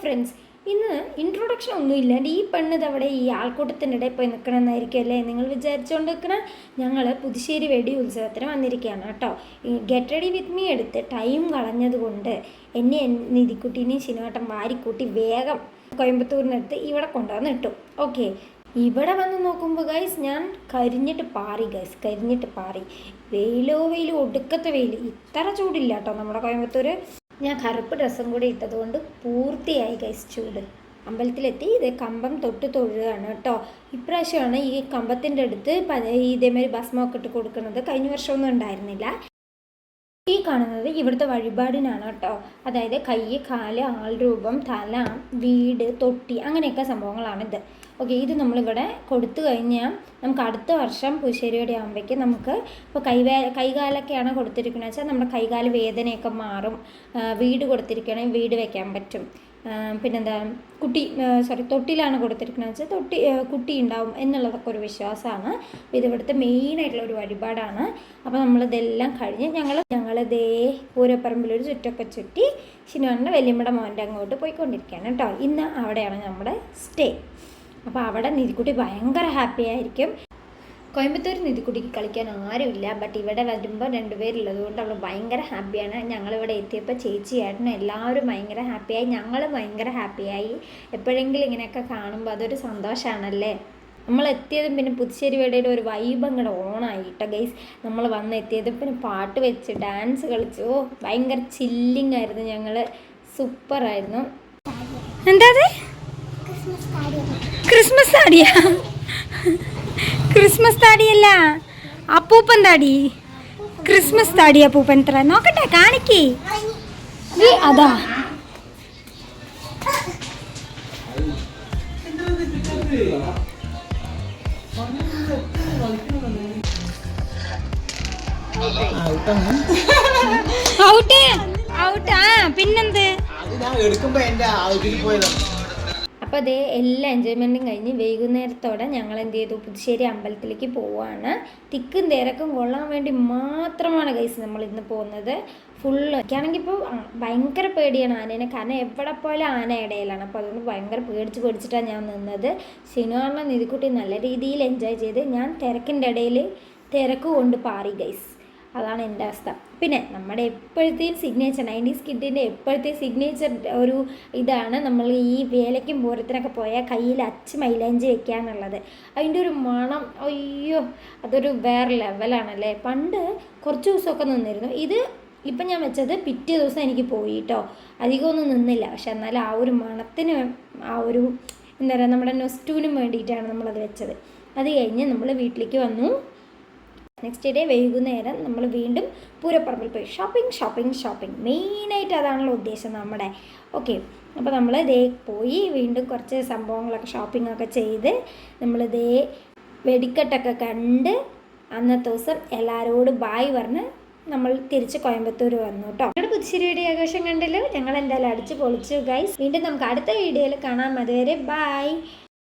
Friends, ഇന്ന് introduction ഒന്നും ഇല്ലാണ്ട് ഈ പെണ്ണിത് അവിടെ ഈ ആൾക്കൂട്ടത്തിൻ്റെ ഇടയിൽ പോയി നിൽക്കണമെന്നായിരിക്കും അല്ലേ നിങ്ങൾ വിചാരിച്ചുകൊണ്ട് നിൽക്കണം. ഞങ്ങൾ പുതുശ്ശേരി വെടി ഉത്സവത്തിന് വന്നിരിക്കുകയാണ് കേട്ടോ. ഈ ഗെറ്റ് റെഡി വിത്ത് മീ എടുത്ത് ടൈം കളഞ്ഞതുകൊണ്ട് എന്നെ നിധിക്കുട്ടീനെയും ശിനുവേട്ടൻ വാരിക്കൂട്ടി വേഗം കോയമ്പത്തൂരിനടുത്ത് ഇവിടെ കൊണ്ടുവന്ന് ഇട്ടു. ഓക്കെ, ഇവിടെ വന്ന് നോക്കുമ്പോൾ ഗൈസ് ഞാൻ കരിഞ്ഞിട്ട് പാറി. വെയിലോ ഒടുക്കത്തെ വെയിൽ. ഇത്ര ചൂടില്ല കേട്ടോ നമ്മുടെ കോയമ്പത്തൂർ. ഞാൻ കറുപ്പ് ഡ്രസ്സും കൂടി ഇട്ടതുകൊണ്ട് പൂർത്തിയായി ഗൈസ് ചൂട്. അമ്പലത്തിലെത്തി ഇത് കമ്പം തൊട്ട് തൊഴുകയാണ് കേട്ടോ. ഇപ്രാവശ്യമാണ് ഈ കമ്പത്തിൻ്റെ അടുത്ത് ഇതേമാതിരി ഭസ്മമൊക്കെ ഇട്ട് കൊടുക്കുന്നത്. കഴിഞ്ഞ വർഷമൊന്നും ഉണ്ടായിരുന്നില്ല. ഈ കാണുന്നത് ഇവിടുത്തെ വഴിപാടിനാണ് കേട്ടോ. അതായത് കൈ, കാല്, ആൾരൂപം, തല, വീട്, തൊട്ടി, അങ്ങനെയൊക്കെ സംഭവങ്ങളാണിത്. ഓക്കെ, ഇത് നമ്മളിവിടെ കൊടുത്തു കഴിഞ്ഞാൽ നമുക്ക് അടുത്ത വർഷം പുതുശ്ശേരിയുടെ ആകുമ്പോഴേക്ക് നമുക്ക് ഇപ്പോൾ കൈകാലൊക്കെയാണ് കൊടുത്തിരിക്കുന്നത് വെച്ചാൽ നമ്മുടെ കൈകാല് വേദനയൊക്കെ മാറും. വീട് കൊടുത്തിരിക്കുകയാണെങ്കിൽ വീട് വയ്ക്കാൻ പറ്റും. പിന്നെന്താ തൊട്ടിലാണ് കൊടുത്തിരിക്കുന്നത് വെച്ചാൽ കുട്ടി ഉണ്ടാവും എന്നുള്ളതൊക്കെ ഒരു വിശ്വാസമാണ്. അപ്പോൾ ഇതിവിടുത്തെ മെയിനായിട്ടുള്ള ഒരു വഴിപാടാണ്. അപ്പോൾ നമ്മളിതെല്ലാം കഴിഞ്ഞ് ഞങ്ങളിതേ പൂരപ്പറമ്പിലൊരു ചുറ്റൊക്കെ ചുറ്റി ശിനുവേട്ടൻ്റെ വല്യമ്മയുടെ മോൻ്റെ അങ്ങോട്ട് പോയിക്കൊണ്ടിരിക്കുകയാണ് കേട്ടോ. ഇന്ന് അവിടെയാണ് നമ്മുടെ സ്റ്റേ. അപ്പോൾ അവിടെ നിധിക്കുട്ടി ഭയങ്കര ഹാപ്പി ആയിരിക്കും. കോയമ്പത്തൂർ നിധിക്കുട്ടിക്ക് കളിക്കാൻ ആരുമില്ല, ബട്ട് ഇവിടെ വരുമ്പോൾ രണ്ടുപേരുള്ളത് കൊണ്ട് അവൾ ഭയങ്കര ഹാപ്പിയാണ്. ഞങ്ങളിവിടെ എത്തിയപ്പോൾ ചേച്ചിയായിരുന്നു എല്ലാവരും ഭയങ്കര ഹാപ്പിയായി, ഞങ്ങൾ ഭയങ്കര ഹാപ്പിയായി. എപ്പോഴെങ്കിലും ഇങ്ങനെയൊക്കെ കാണുമ്പോൾ അതൊരു സന്തോഷമാണല്ലേ. നമ്മൾ എത്തിയതും പിന്നെ പുതുശ്ശേരി വേടയുടെ ഒരു വൈബ് അങ്ങോട്ട് ഓണായിട്ടോ ഗൈസ്. നമ്മൾ വന്നെത്തിയതും പിന്നെ പാട്ട് വെച്ച് ഡാൻസ് കളിച്ചു. ഭയങ്കര ചില്ലിങ് ആയിരുന്നു. ഞങ്ങൾ സൂപ്പറായിരുന്നു. എന്താ ക്രിസ്മസ് താടിയാ? ക്രിസ്മസ് താടിയല്ല, അപ്പൂപ്പൻ താടി. ക്രിസ്മസ് താടി അപ്പൂപ്പൻ. എത്ര നോക്കട്ടെ, കാണിക്ക്. അതാ പിന്നെന്ത്. അപ്പോൾ അതേ എല്ലാ എൻജോയ്മെൻറ്റും കഴിഞ്ഞ് വൈകുന്നേരത്തോടെ ഞങ്ങൾ എന്ത് ചെയ്തു, പുതുശ്ശേരി അമ്പലത്തിലേക്ക് പോവുകയാണ്. തിക്കും തിരക്കും കൊള്ളാൻ വേണ്ടി മാത്രമാണ് ഗൈസ് നമ്മൾ ഇന്ന് പോകുന്നത്. ഫുള്ള് എനിക്കാണെങ്കിൽ ഇപ്പോൾ ഭയങ്കര പേടിയാണ് ആനേനെ. കാരണം എവിടെ പോയാലും ആന ഇടയിലാണ്. അപ്പോൾ അതുകൊണ്ട് ഭയങ്കര പേടിച്ചിട്ടാണ് ഞാൻ നിന്നത്. ശിനുവേട്ടൻ നിധിക്കുട്ടി നല്ല രീതിയിൽ എൻജോയ് ചെയ്ത്, ഞാൻ തിരക്കിൻ്റെ ഇടയിൽ തിരക്ക് കൊണ്ട് പാറി ഗൈസ്. അതാണ് എൻ്റെ അവസ്ഥ. പിന്നെ നമ്മുടെ എപ്പോഴത്തെയും സിഗ്നേച്ചർ 90s കിഡിൻ്റെ എപ്പോഴത്തെ സിഗ്നേച്ചർ ഒരു ഇതാണ് നമ്മൾ ഈ വേലയ്ക്കും പൂരത്തിനൊക്കെ പോയാൽ കയ്യിൽ മൈലാഞ്ചി വെക്കാന്നുള്ളത്. അതിൻ്റെ ഒരു മണം, അയ്യോ, അതൊരു വേറെ ലെവലാണല്ലേ. പണ്ട് കുറച്ച് ദിവസമൊക്കെ നിന്നിരുന്നു. ഇത് ഇപ്പം ഞാൻ വെച്ചത് പിറ്റേ ദിവസം എനിക്ക് പോയി കേട്ടോ. അധികമൊന്നും നിന്നില്ല. പക്ഷെ എന്നാലും ആ ഒരു മണത്തിന്, ആ ഒരു എന്താ പറയുക, നമ്മുടെ നൊസ്റ്റൂനും വേണ്ടിയിട്ടാണ് നമ്മളത് വെച്ചത്. അത് കഴിഞ്ഞ് നമ്മൾ വീട്ടിലേക്ക് വന്നു. നെക്സ്റ്റ് ഡേ വൈകുന്നേരം നമ്മൾ വീണ്ടും പൂരപ്പറമ്പിൽ പോയി ഷോപ്പിംഗ്. മെയിനായിട്ട് അതാണല്ലോ ഉദ്ദേശം നമ്മുടെ. ഓക്കെ, അപ്പോൾ നമ്മൾ ഇതേ പോയി വീണ്ടും കുറച്ച് സംഭവങ്ങളൊക്കെ ഷോപ്പിങ്ങൊക്കെ ചെയ്ത് നമ്മളിതേ വെടിക്കെട്ടൊക്കെ കണ്ട് അന്നത്തെ ദിവസം എല്ലാവരോടും ബായ് പറഞ്ഞ് നമ്മൾ തിരിച്ച് കോയമ്പത്തൂർ വന്നു കേട്ടോ. ഞങ്ങളുടെ പുതുശ്ശേരിയുടെ ആഘോഷം കണ്ടല്ലോ. ഞങ്ങൾ എന്തായാലും അടിച്ച് പൊളിച്ചു ഗൈസ്. വീണ്ടും നമുക്ക് അടുത്ത വീഡിയോയിൽ കാണാം. അതുവരെ ബായ്.